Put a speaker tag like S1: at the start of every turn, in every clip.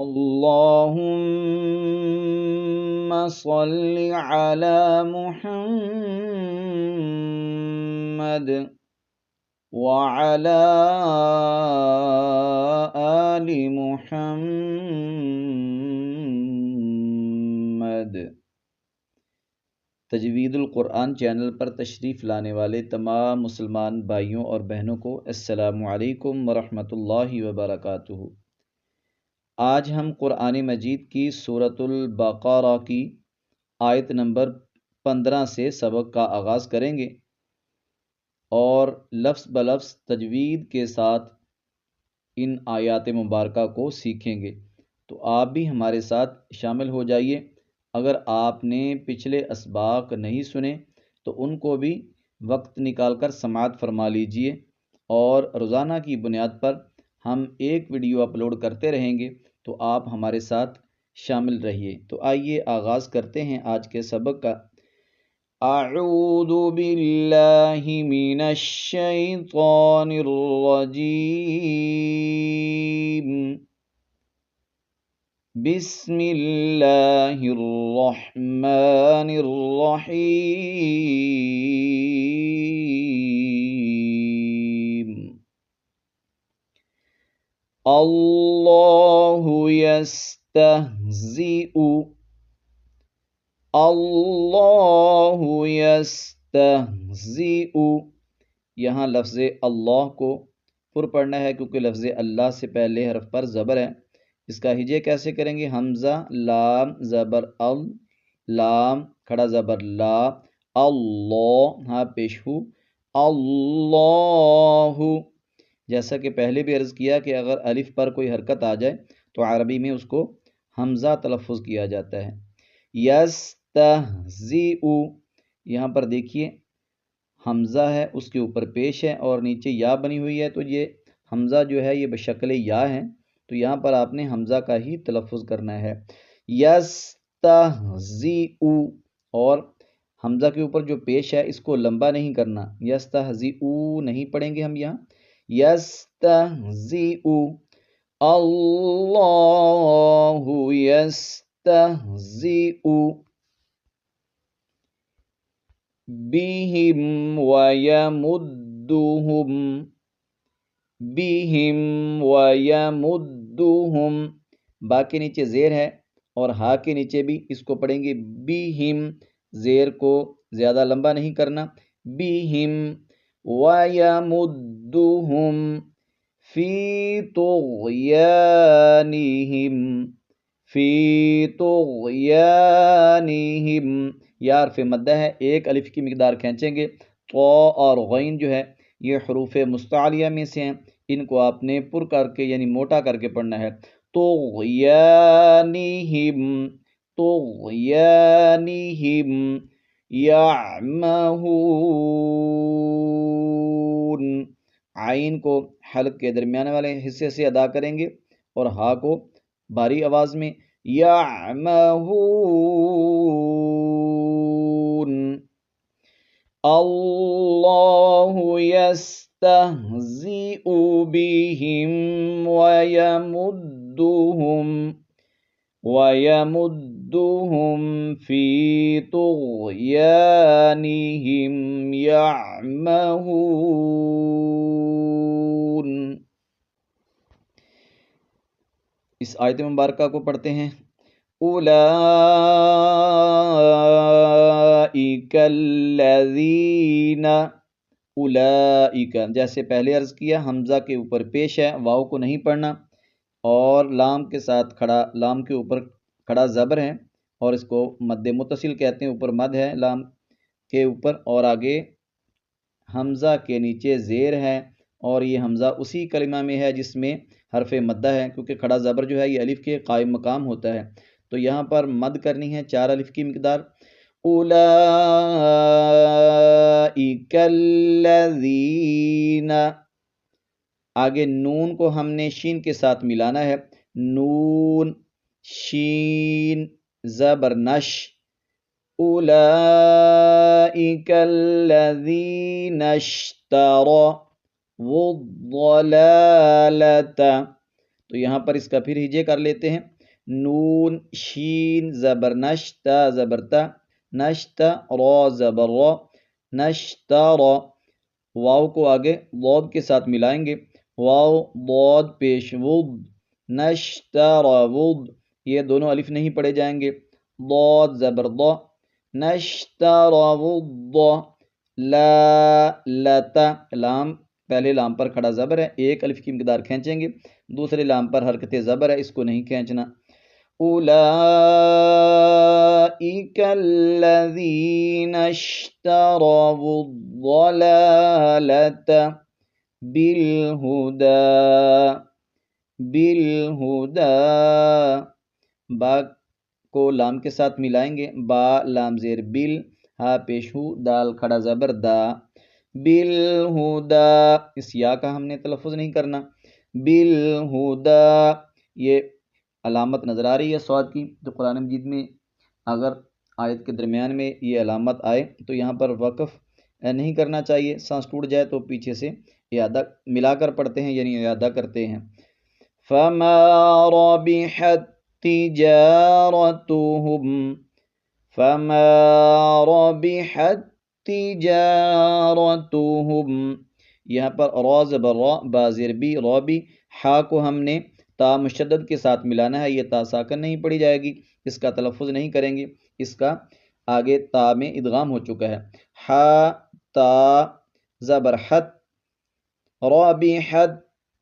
S1: اللهم صل على محمد وعلى آل محمد۔ تجوید القرآن چینل پر تشریف لانے والے تمام مسلمان بھائیوں اور بہنوں کو السلام علیکم ورحمۃ اللہ وبرکاتہ۔ آج ہم قرآن مجید کی سورۃ البقرہ کی آیت نمبر 15 سے سبق کا آغاز کریں گے اور لفظ بلفظ تجوید کے ساتھ ان آیات مبارکہ کو سیکھیں گے۔ تو آپ بھی ہمارے ساتھ شامل ہو جائیے۔ اگر آپ نے پچھلے اسباق نہیں سنے تو ان کو بھی وقت نکال کر سماعت فرما لیجئے، اور روزانہ کی بنیاد پر ہم ایک ویڈیو اپلوڈ کرتے رہیں گے، تو آپ ہمارے ساتھ شامل رہیے۔ تو آئیے آغاز کرتے ہیں آج کے سبق کا۔ اعوذ باللہ من الشیطان الرجیم، بسم اللہ الرحمن الرحیم۔ اللہ یستہزئ، اللہ یستہزئ، یہاں لفظ اللہ کو پر پڑھنا ہے کیونکہ لفظ اللہ سے پہلے حرف پر زبر ہے۔ اس کا ہجے کیسے کریں گے؟ حمزہ لام زبر ال، لام کھڑا زبر لا، اللہ ہاں پیش ہو، اللہ۔ جیسا کہ پہلے بھی عرض کیا کہ اگر الف پر کوئی حرکت آ جائے تو عربی میں اس کو حمزہ تلفظ کیا جاتا ہے۔ یستہزئ، یہاں پر دیکھیے حمزہ ہے، اس کے اوپر پیش ہے اور نیچے یا بنی ہوئی ہے، تو یہ حمزہ جو ہے یہ بشکل یا ہے، تو یہاں پر آپ نے حمزہ کا ہی تلفظ کرنا ہے۔ یستہزئ، اور حمزہ کے اوپر جو پیش ہے اس کو لمبا نہیں کرنا، یستہزئ نہیں پڑھیں گے ہم یہاں، یستہزئ، اللہ یستہزئ بہم ویمدہم، بہم ویمدہم، با کے نیچے زیر ہے اور ہا کے نیچے بھی اس کو پڑھیں گے بہم، زیر کو زیادہ لمبا نہیں کرنا، بہم ویمدہم فی طغیانہم، فی طغیانہم، یا حرف مدہ ہے، ایک الف کی مقدار کھینچیں گے، تو اور غین جو ہے یہ حروف مستعلیہ میں سے ہیں، ان کو آپ نے پر کر کے یعنی موٹا کر کے پڑھنا ہے۔ طغیانہم، طغیانہم یعمہون، عین کو حلق کے درمیان والے حصے سے ادا کریں گے اور ہا کو بھاری آواز میں، یعمہون۔ اللہ یستہزئ بہم ویمدہم فی طغیانہم یعمہون۔ اس آیت مبارکہ کو پڑھتے ہیں۔ اولئک الذین، اولئک جیسے پہلے عرض کیا حمزہ کے اوپر پیش ہے، واو کو نہیں پڑھنا، اور لام کے ساتھ کھڑا، لام کے اوپر کھڑا زبر ہے اور اس کو مد متصل کہتے ہیں، اوپر مد ہے لام کے اوپر اور آگے حمزہ کے نیچے زیر ہے، اور یہ حمزہ اسی کلمہ میں ہے جس میں حرف مدہ ہے، کیونکہ کھڑا زبر جو ہے یہ الف کے قائم مقام ہوتا ہے، تو یہاں پر مد کرنی ہے 4 الف کی مقدار۔ اولئک الذین، آگے نون کو ہم نے شین کے ساتھ ملانا ہے، نون شین زبر نش، اولئک الذین اشتروا الضلالۃ، تو یہاں پر اس کا پھر ہجے کر لیتے ہیں، نون شین زبر نش تا زبر تا نشتا را زبر را نشتا را، واو کو آگے ضاد کے ساتھ ملائیں گے، واو ضاد پیش وض نشترا وض، یہ دونوں الف نہیں پڑھے جائیں گے، ضاد زبر ضا نشترا وض لا لتا، لام پہلے لام پر کھڑا زبر ہے، ایک الف کی مقدار کھینچیں گے، دوسرے لام پر حرکت زبر ہے، اس کو نہیں کھینچنا، اولئک الذین اشتروا الضلالۃ بالہدی، با کو لام کے ساتھ ملائیں گے، با لام زیر بل، ہا پیش ہو، دال کھڑا زبر دا، بالہدی، اس یا کا ہم نے تلفظ نہیں کرنا، بالہدی، یہ علامت نظر آ رہی ہے صاد کی، تو قرآن مجید میں اگر آیت کے درمیان میں یہ علامت آئے تو یہاں پر وقف نہیں کرنا چاہیے، سانس ٹوٹ جائے تو پیچھے سے اعادہ ملا کر پڑھتے ہیں، یعنی اعادہ کرتے ہیں، فما ربحت تجارتهم فما ربحت تجارتهم، یہاں پر را زبر را با زیر بی رابی، ہا کو ہم نے تا مشدد کے ساتھ ملانا ہے، یہ تا ساکن نہیں پڑھی جائے گی، اس کا تلفظ نہیں کریں گے، اس کا آگے تا میں ادغام ہو چکا ہے، ہا تا زبر حت رابحت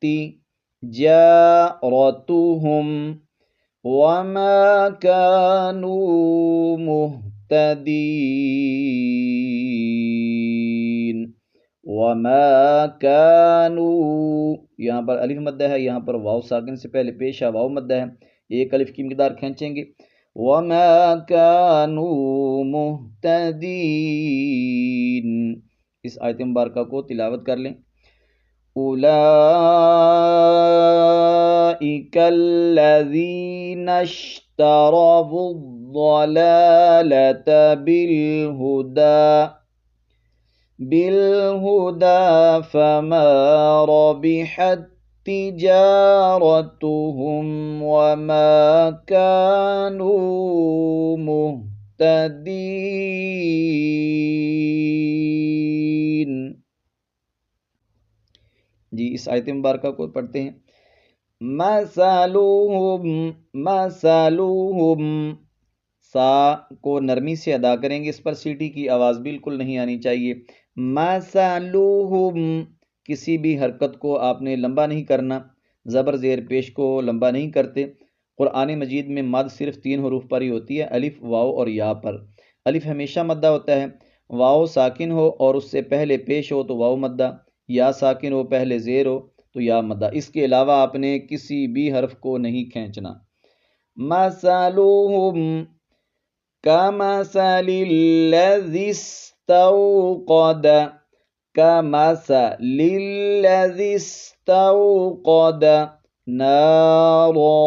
S1: تجارتهم وما كانوا مهتدين، وما كانوا، یہاں پر الف مدہ ہے، یہاں پر واو ساکن سے پہلے پیش ہے، واو مدہ ہے، ایک الف کی مقدار کھینچیں گے، وما كانوا مهتدين، اس آیت مبارکہ کو تلاوت کر لیں، اولئک الذین اشتروا الضلالۃ بالہدی فما ربحت تجارتهم وما كانوا مهتدین۔ جی اس آیت مبارکہ کو پڑھتے ہیں، مثلهم، سا کو نرمی سے ادا کریں گے، اس پر سیٹی کی آواز بالکل نہیں آنی چاہیے، مثلهم، کسی بھی حرکت کو آپ نے لمبا نہیں کرنا، زبر زیر پیش کو لمبا نہیں کرتے، قرآن مجید میں مد صرف 3 حروف پر ہی ہوتی ہے، الف واو اور یا پر، الف ہمیشہ مدہ ہوتا ہے، واو ساکن ہو اور اس سے پہلے پیش ہو تو واو مدہ، یا ساکن ہو پہلے زیر ہو تو یا مدہ، اس کے علاوہ آپ نے کسی بھی حرف کو نہیں کھینچنا، مثلهم کمثل الذی استوقد، کمثل الذی استوقد نارا،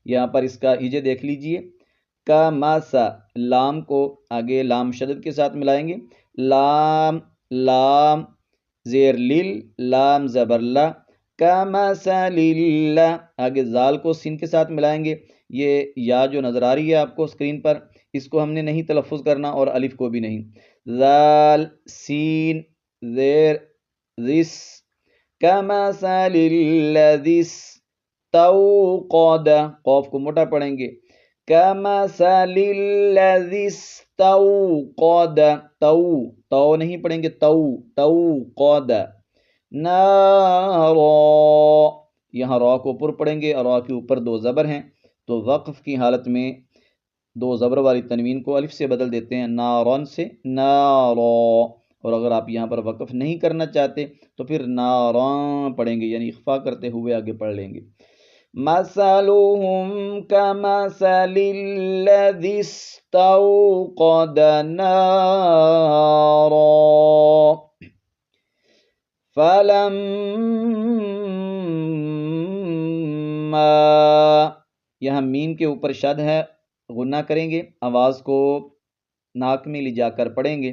S1: یہاں پر اس کا ہجے دیکھ لیجئے، کمثل، لام کو آگے لام شدد کے ساتھ ملائیں گے، لام لام زیر لیل، لام زبر لا، کمثل اللہ، آگے زال کو سین کے ساتھ ملائیں گے، یہ یا جو نظر آ رہی ہے آپ کو اسکرین پر، اس کو ہم نے نہیں تلفظ کرنا اور الف کو بھی نہیں، زال سین زیر ذس، کمثل الذی استوقد، قوف کو موٹا پڑھیں گے، کمثل الذی استوقد، تو نہیں پڑھیں گے، توقد نارا، یہاں را کو پر پڑھیں گے اور را کے اوپر 2 زبر ہیں، تو وقف کی حالت میں 2 زبر والی تنوین کو الف سے بدل دیتے ہیں، نارن سے نارا، اور اگر آپ یہاں پر وقف نہیں کرنا چاہتے تو پھر ناران پڑھیں گے، یعنی اخفا کرتے ہوئے آگے پڑھ لیں گے، مثلهم کمثل الذی استوقد نارا فلما، یہاں میم کے اوپر شد ہے، غنہ کریں گے، آواز کو ناک میں لے جا کر پڑھیں گے،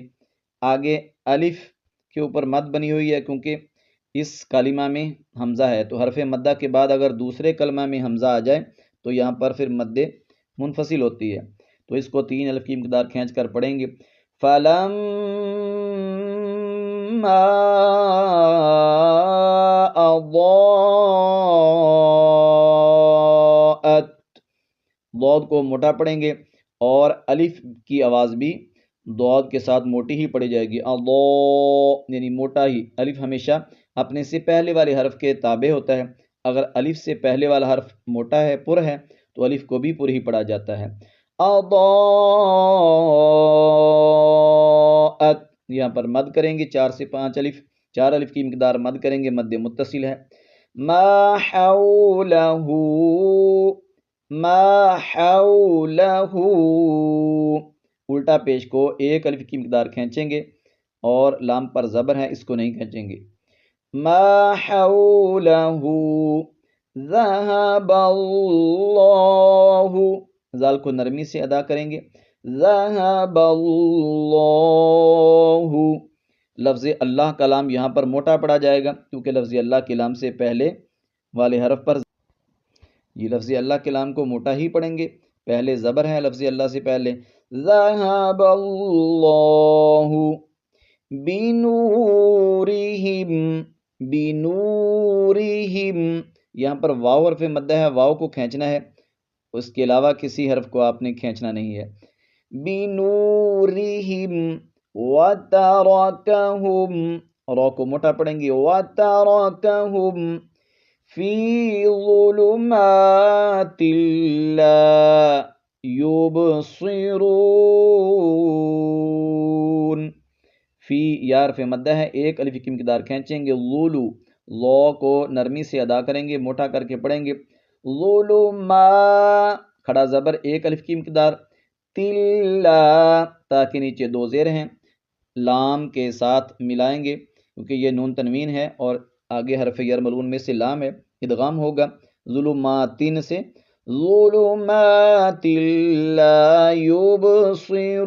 S1: آگے الف کے اوپر مد بنی ہوئی ہے کیونکہ اس کلمہ میں حمزہ ہے، تو حرف مدہ کے بعد اگر دوسرے کلمہ میں حمزہ آ جائے تو یہاں پر پھر مد منفصل ہوتی ہے، تو اس کو 3 الف کی مقدار کھینچ کر پڑھیں گے۔ فَلَمَّا أَضَاءَتْ، ضاد کو موٹا پڑھیں گے اور الف کی آواز بھی ضاد کے ساتھ موٹی ہی پڑھی جائے گی، یعنی موٹا ہی۔ الف ہمیشہ اپنے سے پہلے والے حرف کے تابع ہوتا ہے، اگر الف سے پہلے والا حرف موٹا ہے، پر ہے، تو الف کو بھی پر ہی پڑھا جاتا ہے۔ اضاءت، یہاں پر مد کریں گے 4 سے 5 الف، 4 الف کی مقدار مد کریں گے، مد متصل ہے۔ ما حولہ، ما حولہ، الٹا پیش کو 1 الف کی مقدار کھینچیں گے اور لام پر زبر ہے، اس کو نہیں کھینچیں گے۔ ما حولہ ذہب اللہ، زال کو نرمی سے ادا کریں گے، ذہب اللہ، لفظ اللہ کا لام یہاں پر موٹا پڑا جائے گا کیونکہ لفظ اللہ کے لام سے پہلے والے حرف پر یہ لفظ اللہ کے لام کو موٹا ہی پڑھیں گے، پہلے زبر ہے لفظ اللہ سے پہلے۔ ذہب اللہ بنورہم، بنورہم، یہاں پر واو حرف مدہ ہے، واو کو کھینچنا ہے، اس کے علاوہ کسی حرف کو آپ نے کھینچنا نہیں ہے۔ بنورہم وترکہم، را کو موٹا پڑھیں گے، وترکہم فی ظلمات لا یبصرون، فی یا حرف مدہ ہے، 1 الف کی مقدار کھینچیں گے، لولو، لو کو نرمی سے ادا کریں گے، موٹا کر کے پڑھیں گے، ظلما، کھڑا زبر 1 الف کی مقدار، تلا، تا کے نیچے 2 زیر ہیں، لام کے ساتھ ملائیں گے کیونکہ یہ نون تنوین ہے اور آگے حرف یرملون میں سے لام ہے، ادغام ہوگا، ظلماتن سے ظلمات لا یبصرون،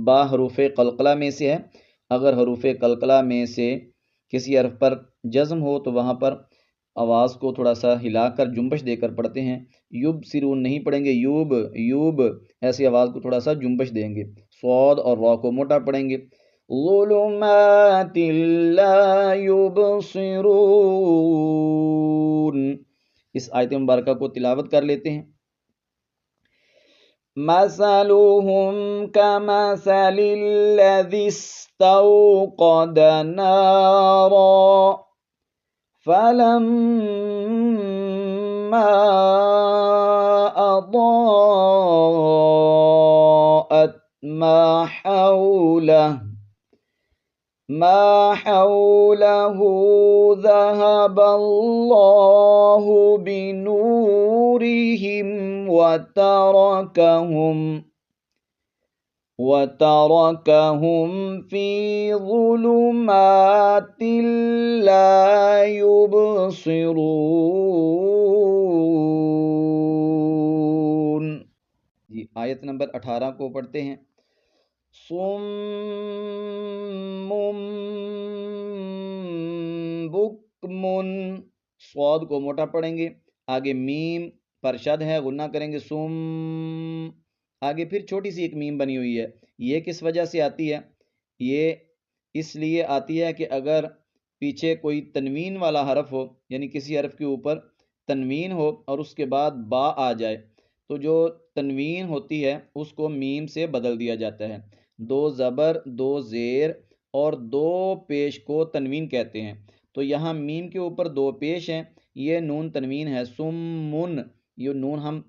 S1: با حروف قلقلہ میں سے ہے، اگر حروف قلقلہ میں سے کسی حرف پر جزم ہو تو وہاں پر آواز کو تھوڑا سا ہلا کر جنبش دے کر پڑھتے ہیں، یبصرون نہیں پڑھیں گے، یوب یوب، ایسی آواز کو تھوڑا سا جنبش دیں گے، صاد اور را کو موٹا پڑھیں گے، ظلمات لا یبصرون۔ اس آیت مبارکہ کو تلاوت کر لیتے ہیں۔ مثلهم كمثل الذي استوقد نارا فلما أضاءت ما حوله ذهب الله بنورهم وتركهم في ظلمات لا يبصرون۔ جی آیت نمبر 18 کو پڑھتے ہیں۔ صم بکم، صاد کو موٹا پڑھیں گے، آگے میم پر شد ہے، غنہ کریں گے، سم، آگے پھر چھوٹی سی ایک میم بنی ہوئی ہے، یہ کس وجہ سے آتی ہے؟ یہ اس لیے آتی ہے کہ اگر پیچھے کوئی تنوین والا حرف ہو، یعنی کسی حرف کے اوپر تنوین ہو اور اس کے بعد با آ جائے تو جو تنوین ہوتی ہے اس کو میم سے بدل دیا جاتا ہے، 2 زبر 2 زیر اور 2 پیش کو تنوین کہتے ہیں، تو یہاں میم کے اوپر 2 پیش ہیں، یہ نون تنوین ہے، سمن، یہ نون ہم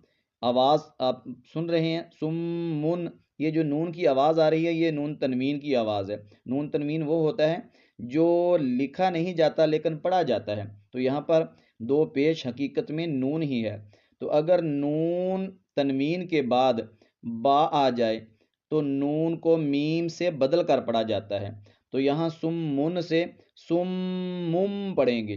S1: آواز آپ سن رہے ہیں، سمن، یہ جو نون کی آواز آ رہی ہے یہ نون تنوین کی آواز ہے، نون تنوین وہ ہوتا ہے جو لکھا نہیں جاتا لیکن پڑھا جاتا ہے، تو یہاں پر 2 پیش حقیقت میں نون ہی ہے، تو اگر نون تنوین کے بعد با آ جائے تو نون کو میم سے بدل کر پڑھا جاتا ہے، تو یہاں سمن سے سمم پڑھیں گے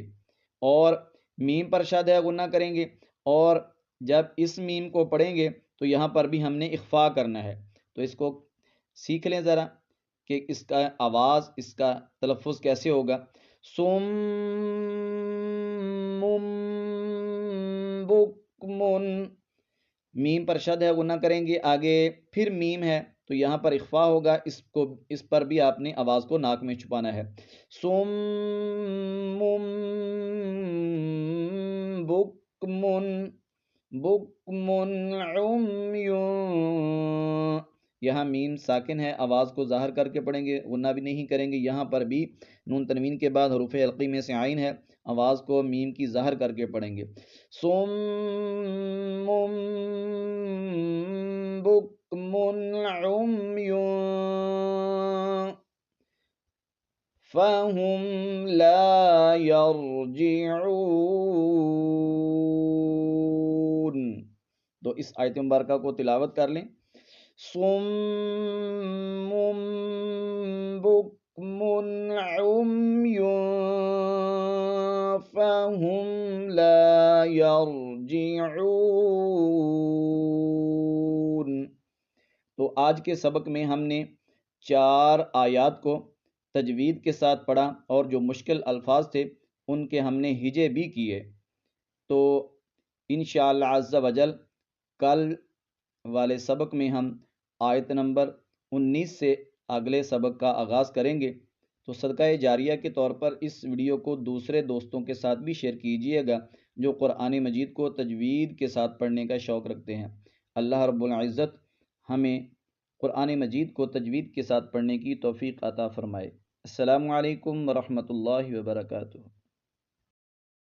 S1: اور میم پر شد ہے، غنہ کریں گے، اور جب اس میم کو پڑھیں گے تو یہاں پر بھی ہم نے اخفا کرنا ہے، تو اس کو سیکھ لیں ذرا کہ اس کا آواز، اس کا تلفظ کیسے ہوگا. سم بکمن، میم پر شد ہے، غنہ کریں گے. آگے پھر میم ہے تو یہاں پر اخفا ہوگا، اس پر بھی آپ نے آواز کو ناک میں چھپانا ہے. سم بکمن، بکمن عمی، یہاں میم ساکن ہے، آواز کو ظاہر کر کے پڑھیں گے، غنہ بھی نہیں کریں گے. یہاں پر بھی نون تنوین کے بعد حروف حلقی میں سے عین ہے، آواز کو میم کی ظاہر کر کے پڑھیں گے. سم بکمن عمی فہم لا یرجعون. تو اس آیت مبارکہ کو تلاوت کر لیں. صم بکمن عمی فہم لا یرجعون. تو آج کے سبق میں ہم نے 4 آیات کو تجوید کے ساتھ پڑھا اور جو مشکل الفاظ تھے ان کے ہم نے ہجے بھی کیے. تو انشاءاللہ عز و جل کل والے سبق میں ہم آیت نمبر 19 سے اگلے سبق کا آغاز کریں گے. تو صدقہ جاریہ کے طور پر اس ویڈیو کو دوسرے دوستوں کے ساتھ بھی شیئر کیجیے گا جو قرآن مجید کو تجوید کے ساتھ پڑھنے کا شوق رکھتے ہیں. اللہ رب العزت ہمیں قرآن مجید کو تجوید کے ساتھ پڑھنے کی توفیق عطا فرمائے. السلام علیکم ورحمۃ اللہ وبرکاتہ.